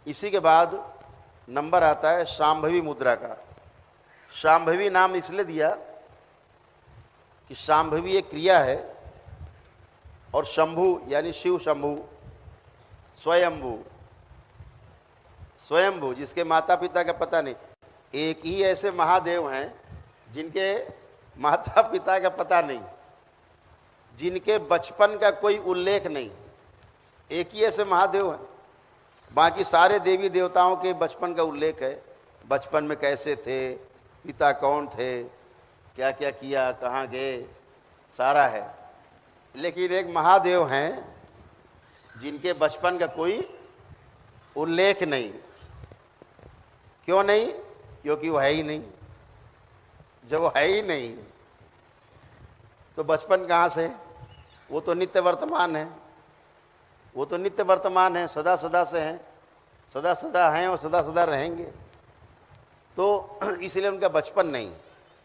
इसी के बाद नंबर आता है शांभवी मुद्रा का। शांभवी नाम इसलिए दिया कि शांभवी एक क्रिया है और शंभु यानी शिव शंभु, स्वयंभू, स्वयंभू जिसके माता पिता का पता नहीं। एक ही ऐसे महादेव हैं जिनके माता पिता का पता नहीं, जिनके बचपन का कोई उल्लेख नहीं। एक ही ऐसे महादेव हैं, बाकी सारे देवी देवताओं के बचपन का उल्लेख है, बचपन में कैसे थे, पिता कौन थे, क्या क्या किया, कहाँ गए, सारा है। लेकिन एक महादेव हैं जिनके बचपन का कोई उल्लेख नहीं। क्यों नहीं? क्योंकि वो है ही नहीं। जब वो है ही नहीं तो बचपन कहाँ से? वो तो नित्य वर्तमान है, वो तो नित्य वर्तमान है, सदा सदा से हैं, सदा सदा हैं और सदा सदा रहेंगे। तो इसलिए उनका बचपन नहीं,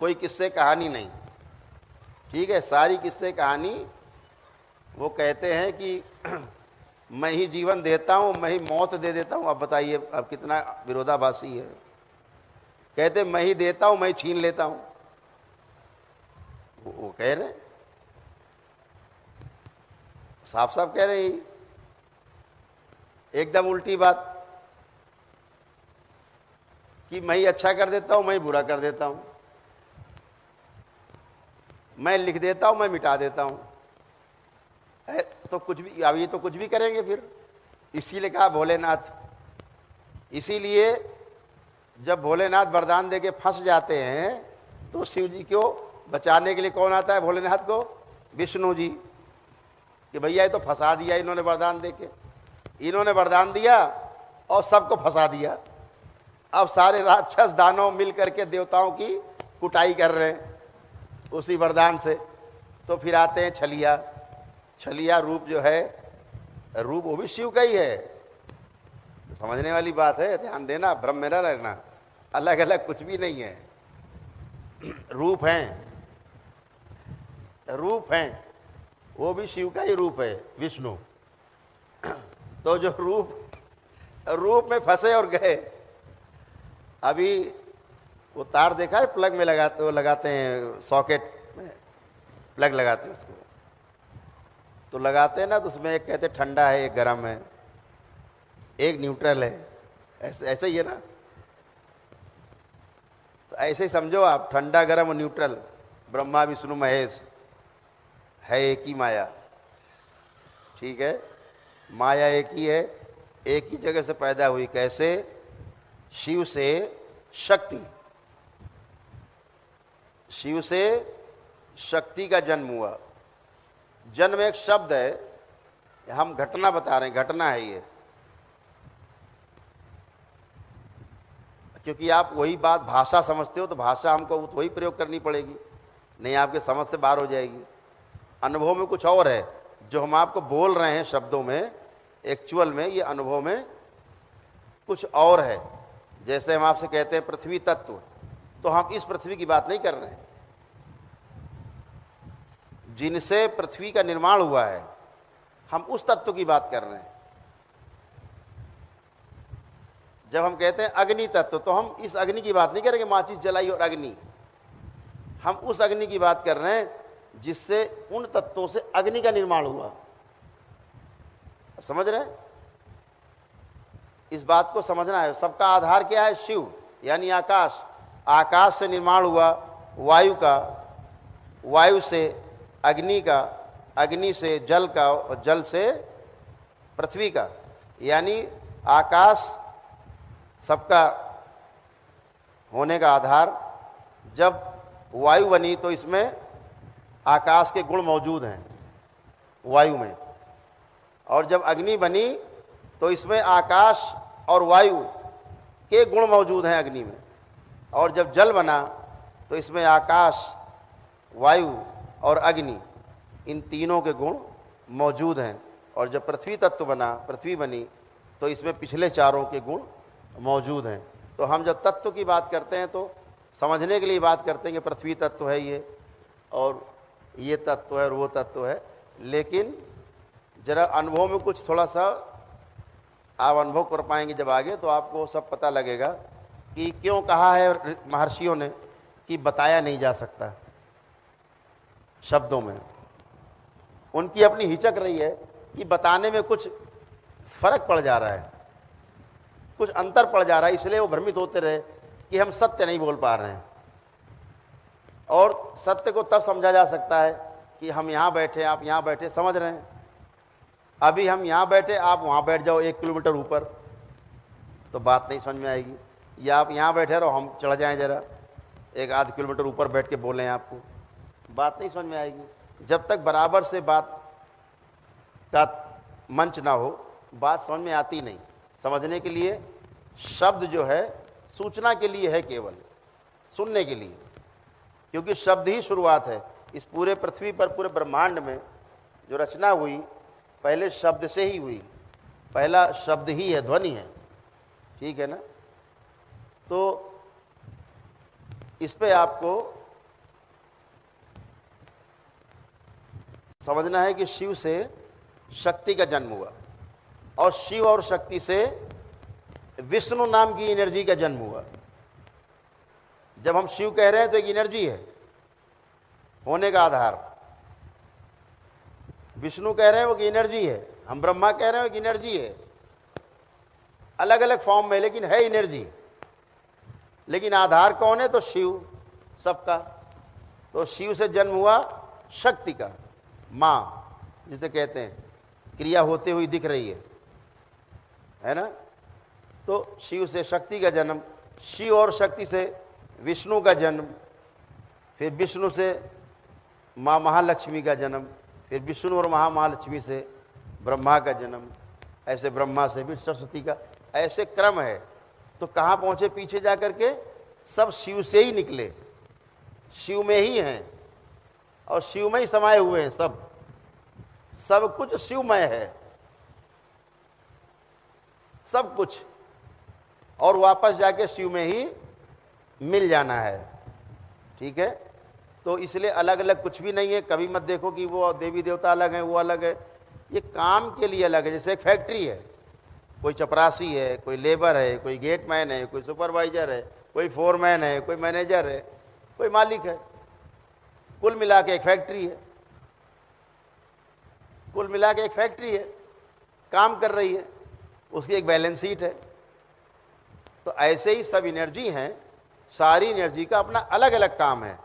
कोई किस्से कहानी नहीं। ठीक है, सारी किस्से कहानी वो कहते हैं कि मैं ही जीवन देता हूँ, मैं ही मौत दे देता हूँ। अब बताइए, अब कितना विरोधाभासी है। कहते मैं ही देता हूँ, मैं ही छीन लेता हूँ। वो कह रहे, साफ साफ कह रहे हैं, एकदम उल्टी बात कि मैं ही अच्छा कर देता हूँ, मैं ही बुरा कर देता हूँ, मैं लिख देता हूँ, मैं मिटा देता हूँ। तो कुछ भी, अब ये तो कुछ भी करेंगे फिर। इसीलिए कहा भोलेनाथ। इसीलिए जब भोलेनाथ वरदान देके फंस जाते हैं तो शिव जी को बचाने के लिए कौन आता है भोलेनाथ को? विष्णु जी। कि भैया ये तो फंसा दिया इन्होंने वरदान देके, इन्होंने वरदान दिया और सबको फंसा दिया। अब सारे राक्षस दानव मिल करके देवताओं की कुटाई कर रहे हैं उसी वरदान से। तो फिर आते हैं छलिया। छलिया रूप जो है, रूप वो भी शिव का ही है। समझने वाली बात है, ध्यान देना, भ्रम में न रहना। अलग अलग कुछ भी नहीं है, रूप हैं, रूप हैं, वो भी शिव का ही रूप है, विष्णु। तो जो रूप में फंसे और गए। अभी वो तार देखा है, प्लग में लगाते, वो लगाते हैं सॉकेट में, प्लग लगाते हैं उसको, तो लगाते हैं ना, तो उसमें एक कहते ठंडा है, एक गर्म है, एक न्यूट्रल है। ऐसे ही है ना। तो ऐसे ही समझो आप, ठंडा गर्म और न्यूट्रल, ब्रह्मा विष्णु महेश है, एक ही माया। ठीक है, माया एक ही है, एक ही जगह से पैदा हुई। कैसे? शिव से शक्ति, शिव से शक्ति का जन्म हुआ। जन्म एक शब्द है, हम घटना बता रहे हैं, घटना है ये। क्योंकि आप वही बात भाषा समझते हो तो भाषा हमको वही प्रयोग करनी पड़ेगी, नहीं आपके समझ से बाहर हो जाएगी। अनुभव में कुछ और है, जो हम आपको बोल रहे हैं शब्दों में, एक्चुअल में ये अनुभव में कुछ और है। जैसे हम आपसे कहते हैं पृथ्वी तत्व, तो हम इस पृथ्वी की बात नहीं कर रहे हैं, जिनसे पृथ्वी का निर्माण हुआ है, हम उस तत्व की बात कर रहे हैं। जब हम कहते हैं अग्नि तत्व, तो हम इस अग्नि की बात नहीं करेंगे, माचिस जलाई और अग्नि। हम उस अग्नि की बात कर रहे हैं जिससे, उन तत्वों से अग्नि का निर्माण हुआ। समझ रहे हैं? इस बात को समझना है। सबका आधार क्या है? शिव, यानी आकाश। आकाश से निर्माण हुआ वायु का, वायु से अग्नि का, अग्नि से जल का, और जल से पृथ्वी का। यानी आकाश सबका होने का आधार। जब वायु बनी तो इसमें आकाश के गुण मौजूद हैं वायु में, और जब अग्नि बनी तो इसमें आकाश और वायु के गुण मौजूद हैं अग्नि में, और जब जल बना तो इसमें आकाश, वायु और अग्नि, इन तीनों के गुण मौजूद हैं। और जब पृथ्वी तत्व बना, पृथ्वी बनी, तो इसमें पिछले चारों के गुण मौजूद हैं। तो हम जब तत्व की बात करते हैं तो समझने के लिए बात करते हैं कि पृथ्वी तत्व है ये, और ये तत्व है और वो तत्व है। लेकिन जरा अनुभव में कुछ थोड़ा सा आप अनुभव कर पाएंगे जब आगे, तो आपको सब पता लगेगा कि क्यों कहा है महर्षियों ने कि बताया नहीं जा सकता शब्दों में। उनकी अपनी हिचक रही है कि बताने में कुछ फर्क पड़ जा रहा है, कुछ अंतर पड़ जा रहा है, इसलिए वो भ्रमित होते रहे कि हम सत्य नहीं बोल पा रहे हैं। और सत्य को तब समझा जा सकता है कि हम यहाँ बैठे, आप यहाँ बैठे, समझ रहे हैं। अभी हम यहाँ बैठे, आप वहाँ बैठ जाओ 1 किलोमीटर ऊपर, तो बात नहीं समझ में आएगी। या आप यहाँ बैठे रहो, हम चढ़ जाएं जरा 1-8 किलोमीटर ऊपर बैठ के बोलें, आपको बात नहीं समझ में आएगी। जब तक बराबर से बात का मंच ना हो, बात समझ में आती नहीं। समझने के लिए शब्द जो है सूचना के लिए है, केवल सुनने के लिए, क्योंकि शब्द ही शुरुआत है। इस पूरे पृथ्वी पर, पूरे ब्रह्मांड में जो रचना हुई पहले शब्द से ही हुई। पहला शब्द ही है, ध्वनि है, ठीक है ना। तो इस पे आपको समझना है कि शिव से शक्ति का जन्म हुआ, और शिव और शक्ति से विष्णु नाम की एनर्जी का जन्म हुआ। जब हम शिव कह रहे हैं तो एक एनर्जी है होने का आधार, विष्णु कह रहे हैं वो की एनर्जी है, हम ब्रह्मा कह रहे हैं वो की एनर्जी है, अलग अलग फॉर्म में, लेकिन है एनर्जी। लेकिन आधार कौन है? तो शिव सबका। तो शिव से जन्म हुआ शक्ति का, माँ जिसे कहते हैं, क्रिया होते हुई दिख रही है ना। तो शिव से शक्ति का जन्म, शिव और शक्ति से विष्णु का जन्म, फिर विष्णु से माँ महालक्ष्मी का जन्म, फिर विष्णु और महालक्ष्मी से ब्रह्मा का जन्म, ऐसे ब्रह्मा से भी सरस्वती का, ऐसे क्रम है। तो कहाँ पहुँचे पीछे जा कर के? सब शिव से ही निकले, शिव में ही हैं और शिव में ही समाये हुए हैं। सब कुछ शिवमय है, सब कुछ, और वापस जाके शिव में ही मिल जाना है, ठीक है। तो इसलिए अलग अलग कुछ भी नहीं है। कभी मत देखो कि वो देवी देवता अलग है, वो अलग है, ये काम के लिए अलग है। जैसे एक फैक्ट्री है, कोई चपरासी है, कोई लेबर है, कोई गेटमैन है, कोई सुपरवाइजर है, कोई फोरमैन है, कोई मैनेजर है, कोई मालिक है, कुल मिला के एक फैक्ट्री है। कुल मिला के एक फैक्ट्री है, काम कर रही है, उसकी एक बैलेंस शीट है। तो ऐसे ही सब एनर्जी हैं, सारी एनर्जी का अपना अलग अलग काम है।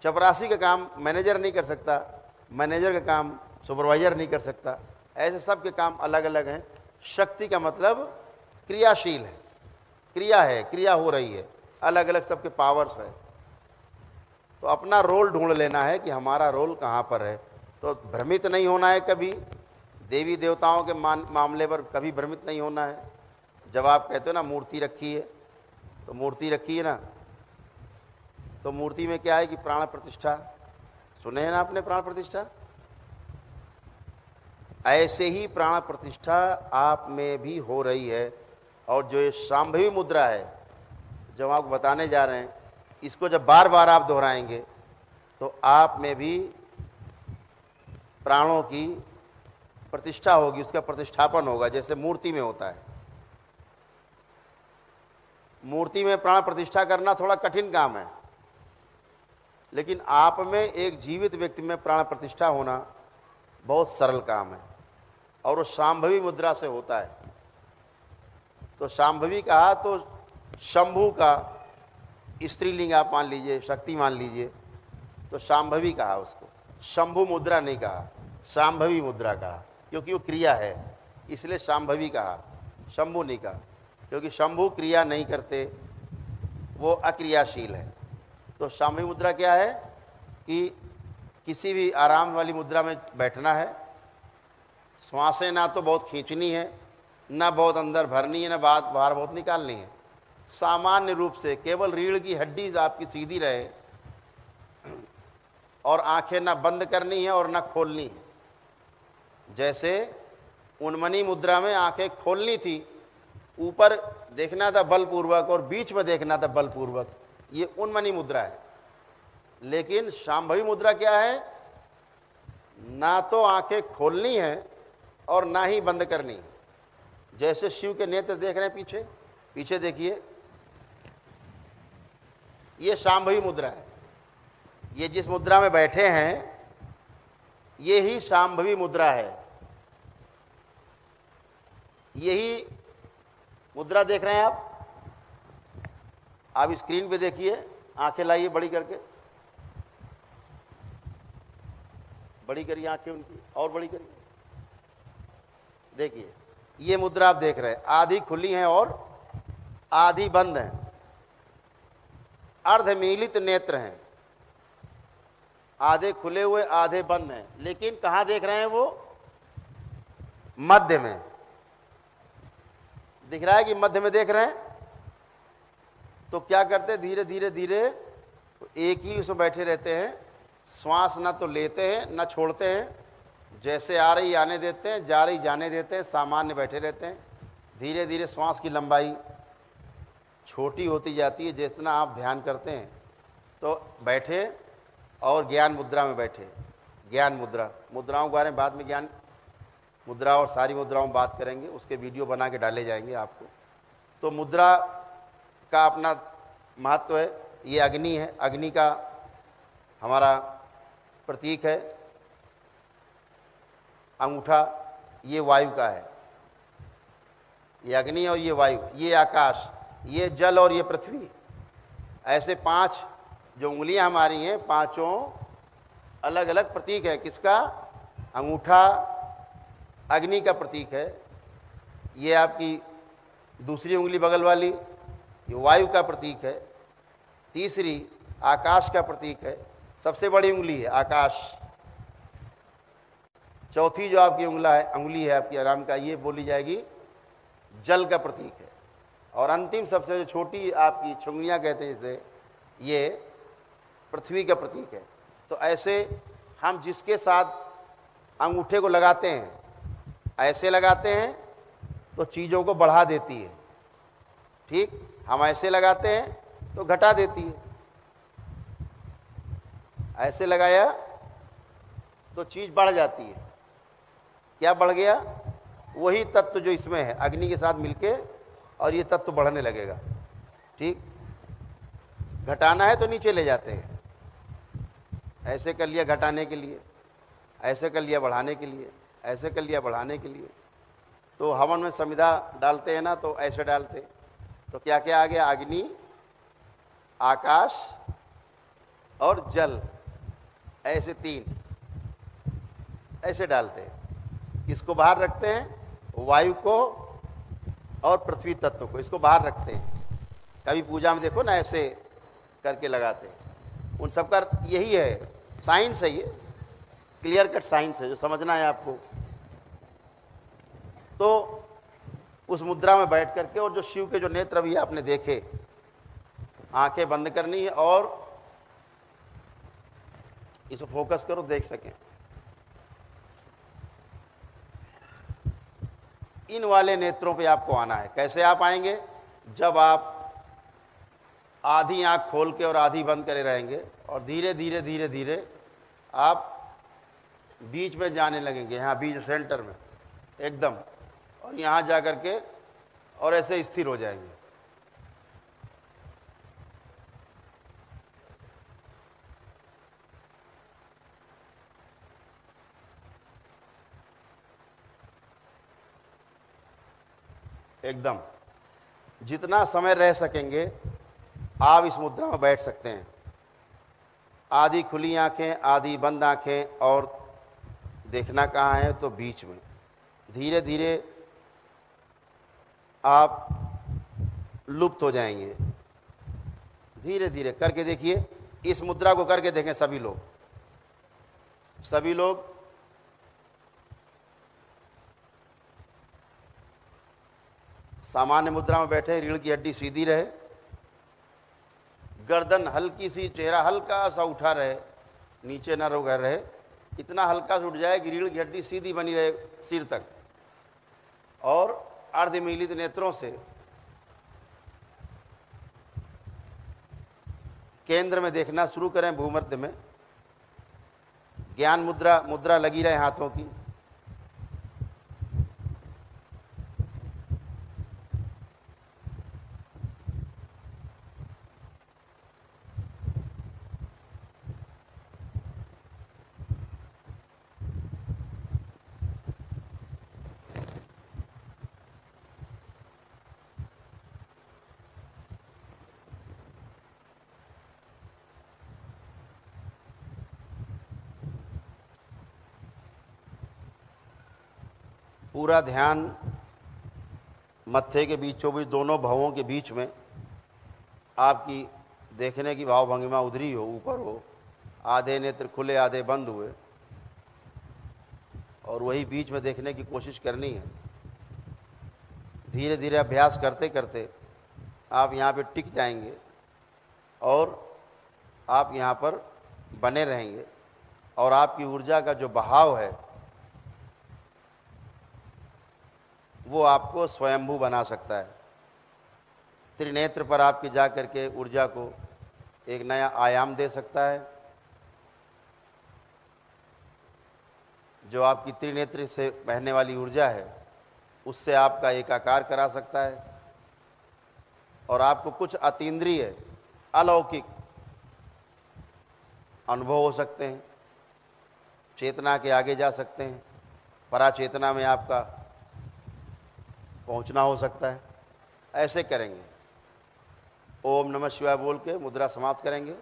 चपरासी का काम मैनेजर नहीं कर सकता, मैनेजर का काम सुपरवाइजर नहीं कर सकता, ऐसे सब के काम अलग अलग हैं। शक्ति का मतलब क्रियाशील है, क्रिया है, क्रिया हो रही है, अलग अलग सबके पावर्स है। तो अपना रोल ढूंढ लेना है कि हमारा रोल कहाँ पर है। तो भ्रमित नहीं होना है कभी, देवी देवताओं के मामले पर कभी भ्रमित नहीं होना है। जब आप कहते हो ना मूर्ति रखी है, तो मूर्ति रखी है ना, तो मूर्ति में क्या है कि प्राण प्रतिष्ठा, सुने हैं ना आपने प्राण प्रतिष्ठा? ऐसे ही प्राण प्रतिष्ठा आप में भी हो रही है। और जो ये शांभवी मुद्रा है, जो हम आपको बताने जा रहे हैं, इसको जब बार बार आप दोहराएंगे तो आप में भी प्राणों की प्रतिष्ठा होगी, उसका प्रतिष्ठापन होगा, जैसे मूर्ति में होता है। मूर्ति में प्राण प्रतिष्ठा करना थोड़ा कठिन काम है, लेकिन आप में एक जीवित व्यक्ति में प्राण प्रतिष्ठा होना बहुत सरल काम है, और वो शांभवी मुद्रा से होता है। तो शांभवी कहा तो शंभु का स्त्रीलिंग आप मान लीजिए, शक्ति मान लीजिए, तो शांभवी कहा उसको, शंभु मुद्रा नहीं कहा, शांभवी मुद्रा कहा, क्योंकि वो क्रिया है, इसलिए शांभवी कहा, शंभु नहीं कहा, क्योंकि शंभु क्रिया नहीं करते, वो अक्रियाशील है। तो शांभवी मुद्रा क्या है कि किसी भी आराम वाली मुद्रा में बैठना है, श्वासें ना तो बहुत खींचनी है, ना बहुत अंदर भरनी है, ना बाहर बहुत निकालनी है। सामान्य रूप से केवल रीढ़ की हड्डी आपकी सीधी रहे, और आंखें ना बंद करनी है और ना खोलनी है। जैसे उन्मनी मुद्रा में आंखें खोलनी थी, ऊपर देखना था बलपूर्वक और बीच में देखना था बलपूर्वक, ये उन्मनी मुद्रा है। लेकिन शांभवी मुद्रा क्या है? ना तो आंखें खोलनी है और ना ही बंद करनी है। जैसे शिव के नेत्र देख रहे हैं पीछे, पीछे देखिए, ये शांभवी मुद्रा है। ये जिस मुद्रा में बैठे हैं ये ही शांभवी मुद्रा है। यही मुद्रा देख रहे हैं आप स्क्रीन पे देखिए, आंखें लाइए बड़ी करके, बड़ी करिए आंखें उनकी, और बड़ी करिए। देखिए ये मुद्रा आप देख रहे हैं, आधी खुली हैं और आधी बंद हैं, अर्धमीलित नेत्र हैं, आधे खुले हुए आधे बंद हैं। लेकिन कहाँ देख रहे हैं वो? मध्य में दिख रहा है कि मध्य में देख रहे हैं। तो क्या करते हैं, धीरे धीरे धीरे एक ही उसमें बैठे रहते हैं, श्वास ना तो लेते हैं ना छोड़ते हैं, जैसे आ रही आने देते हैं, जा रही जाने देते हैं, सामान्य बैठे रहते हैं। धीरे धीरे श्वास की लंबाई छोटी होती जाती है जितना आप ध्यान करते हैं। तो बैठे और ज्ञान मुद्रा में बैठे। ज्ञान मुद्रा, मुद्राओं के बारे में बाद में ज्ञान मुद्रा और सारी मुद्राओं में बात करेंगे, उसके वीडियो बना के डाले जाएंगे आपको। तो मुद्रा का अपना महत्व है। ये अग्नि है, अग्नि का हमारा प्रतीक है। अंगूठा ये वायु का है, ये अग्नि और ये वायु, ये आकाश, ये जल और ये पृथ्वी। ऐसे 5 जो उंगलियां हमारी हैं, पांचों अलग अलग प्रतीक है। किसका? अंगूठा अग्नि का प्रतीक है, ये आपकी दूसरी उंगली बगल वाली ये वायु का प्रतीक है, तीसरी आकाश का प्रतीक है, सबसे बड़ी उंगली है आकाश, चौथी जो आपकी उंगली है आपकी आराम का, ये बोली जाएगी जल का प्रतीक है, और अंतिम सबसे जो छोटी आपकी छुंगलियाँ कहते हैं इसे, ये पृथ्वी का प्रतीक है। तो ऐसे हम जिसके साथ अंगूठे को लगाते हैं, ऐसे लगाते हैं तो चीज़ों को बढ़ा देती है, ठीक। हम ऐसे लगाते हैं तो घटा देती है। ऐसे लगाया तो चीज़ बढ़ जाती है। क्या बढ़ गया? वही तत्व जो इसमें है अग्नि के साथ मिलके, और ये तत्व बढ़ने लगेगा, ठीक। घटाना है तो नीचे ले जाते हैं, ऐसे कर लिया घटाने के लिए, ऐसे कर लिया बढ़ाने के लिए, ऐसे कर लिया बढ़ाने के लिए। तो हवन में समिधा डालते हैं ना, तो ऐसे डालते। तो क्या क्या आ गया? अग्नि, आकाश और जल, ऐसे 3 ऐसे डालते हैं। किसको बाहर रखते हैं? वायु को और पृथ्वी तत्व को, इसको बाहर रखते हैं। कभी पूजा में देखो ना ऐसे करके लगाते हैं। उन सब का यही है, साइंस है, ये क्लियर कट साइंस है जो समझना है आपको। तो उस मुद्रा में बैठ करके, और जो शिव के जो नेत्र अभी आपने देखे, आंखें बंद करनी है और इसको फोकस करो, देख सकें। इन वाले नेत्रों पे आपको आना है। कैसे आप आएंगे? जब आप आधी आंख खोल के और आधी बंद करे रहेंगे, और धीरे धीरे धीरे धीरे आप बीच में जाने लगेंगे, यहाँ बीच सेंटर में एकदम, और यहाँ जा कर के और ऐसे स्थिर हो जाएंगे। एकदम जितना समय रह सकेंगे आप इस मुद्रा में बैठ सकते हैं। आधी खुली आंखें, आधी बंद आंखें, और देखना कहाँ है? तो बीच में। धीरे धीरे आप लुप्त हो जाएंगे। धीरे धीरे करके देखिए, इस मुद्रा को करके देखें सभी लोग। सभी लोग सामान्य मुद्रा में बैठे, रीढ़ की हड्डी सीधी रहे, गर्दन हल्की सी, चेहरा हल्का सा उठा रहे, नीचे न रहे, इतना हल्का से उठ जाए कि रीढ़ की हड्डी सीधी बनी रहे सिर तक, और अर्धमीलित नेत्रों से केंद्र में देखना शुरू करें, भूमध्य में। ज्ञान मुद्रा लगी रहे हाथों की। पूरा ध्यान मत्थे के बीचों बीच दोनों भवों के बीच में आपकी देखने की भाव भंगिमा उधरी हो, ऊपर हो, आधे नेत्र खुले आधे बंद हुए, और वही बीच में देखने की कोशिश करनी है। धीरे धीरे अभ्यास करते करते आप यहाँ पे टिक जाएंगे और आप यहाँ पर बने रहेंगे, और आपकी ऊर्जा का जो बहाव है वो आपको स्वयंभू बना सकता है। त्रिनेत्र पर आपके जा कर के ऊर्जा को एक नया आयाम दे सकता है, जो आपकी त्रिनेत्र से बहने वाली ऊर्जा है उससे आपका एकाकार करा सकता है, और आपको कुछ अतीन्द्रिय अलौकिक अनुभव हो सकते हैं, चेतना के आगे जा सकते हैं, पराचेतना में आपका पहुंचना हो सकता है। ऐसे करेंगे। ओम नमः शिवाय बोल के मुद्रा समाप्त करेंगे।